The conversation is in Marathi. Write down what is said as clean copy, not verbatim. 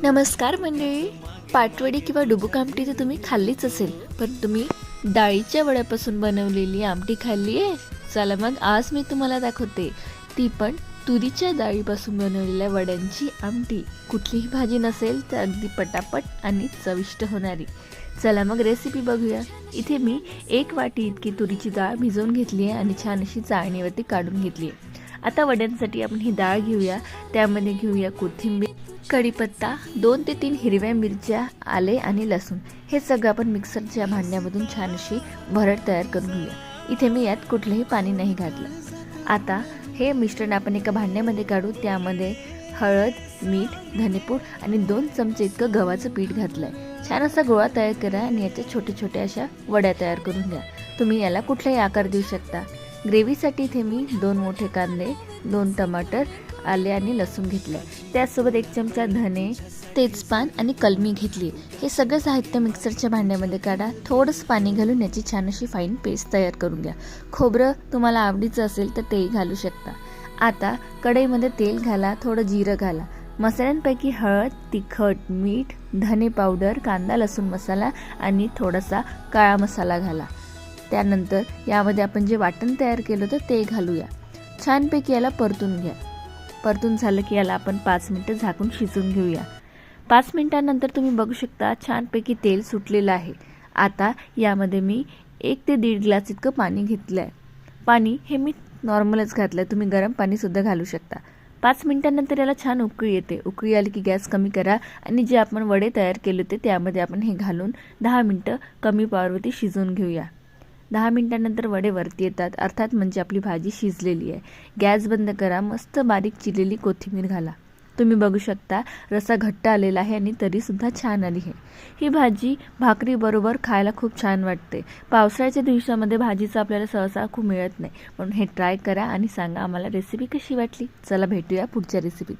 नमस्कार मंडळी. पाटवडी किंवा डुबुक आमटी तर तुम्ही खाल्लीच असेल, पण तुम्ही डाळीच्या वड्यापासून बनवलेली आमटी खाल्ली आहे? चला मग आज मी तुम्हाला दाखवते, ती पण तुरीच्या डाळीपासून बनवलेल्या वड्यांची आमटी. कुठलीही भाजी नसेल तर अगदी पटापट आणि चविष्ट होणारी. चला मग रेसिपी बघूया. इथे मी 1 वाटी इतकी तुरीची डाळ भिजवून घेतली आहे आणि छान अशी चाळणीवरती काढून घेतली आहे. आता वड्यांसाठी आपण ही डाळ घेऊया. त्यामध्ये घेऊया कोथिंबीर, कढीपत्ता, 2 ते 3 हिरव्या मिरच्या, आले आणि लसूण. हे सगळं आपण मिक्सरच्या भांड्यामधून छान अशी भरड तयार करून घेऊया. इथे मी यात कुठलंही पाणी नाही घातलं. आता हे मिश्रण आपण एका भांड्यामध्ये काढू. त्यामध्ये हळद, मीठ, धनेपूड आणि 2 चमचे इतकं गव्हाचं पीठ घातलं आहे. छान असा गोळा तयार करा आणि याच्या छोट्या छोट्या अशा वड्या तयार करून घ्या. तुम्ही याला कुठलाही आकार देऊ शकता. ग्रेव्हीसाठी इथे मी 2 मोठे कांदे, 2 टमाटर, आले आणि लसूण घेतलं. त्यासोबत 1 चमचा धने, तेजपान आणि कलमी घेतली. हे सगळं साहित्य मिक्सरच्या भांड्यामध्ये काढा. थोडंसं पाणी घालून याची छान अशी फाईन पेस्ट तयार करून घ्या. खोबरं तुम्हाला आवडीचं असेल तर तेही घालू शकता. आता कढईमध्ये तेल घाला, थोडं जिरं घाला. मसाल्यांपैकी हळद, तिखट, मीठ, धने पावडर, कांदा लसूण मसाला आणि थोडासा काळा मसाला घाला. त्यानंतर यामध्ये आपण जे वाटण तयार केलं होतं ते घालूया. छानपैकी याला परतून घ्या. परतून झालं की याला आपण 5 मिनिटं झाकून शिजवून घेऊया. 5 मिनिटांनंतर तुम्ही बघू शकता छानपैकी तेल सुटलेलं आहे. आता यामध्ये मी 1 ते 1.5 ग्लास इतकं पाणी घेतलं आहे. पाणी हे मी नॉर्मलच घातलं आहे, तुम्ही गरम पाणीसुद्धा घालू शकता. 5 मिनिटांनंतर याला छान उकळी येते. उकळी आली की गॅस कमी करा आणि जे आपण वडे तयार केले होते त्यामध्ये आपण हे घालून 10 मिनिटं कमी पॉवरवरती शिजवून घेऊया. 10 मिनिटांनंतर वडे वरती येतात, अर्थात म्हणजे आपली भाजी शिजलेली आहे. गॅस बंद करा. मस्त बारीक चिरलेली कोथिंबीर घाला. तुम्ही बघू शकता रस्सा घट्ट आलेला आहे आणि तरीसुद्धा छान आली आहे. ही भाजी भाकरीबरोबर खायला खूप छान वाटते. पावसाळ्याच्या दिवसामध्ये भाजीचं आपल्याला सहसा खूप मिळत नाही, म्हणून हे ट्राय करा आणि सांगा आम्हाला रेसिपी कशी वाटली. चला भेटूया पुढच्या रेसिपीत.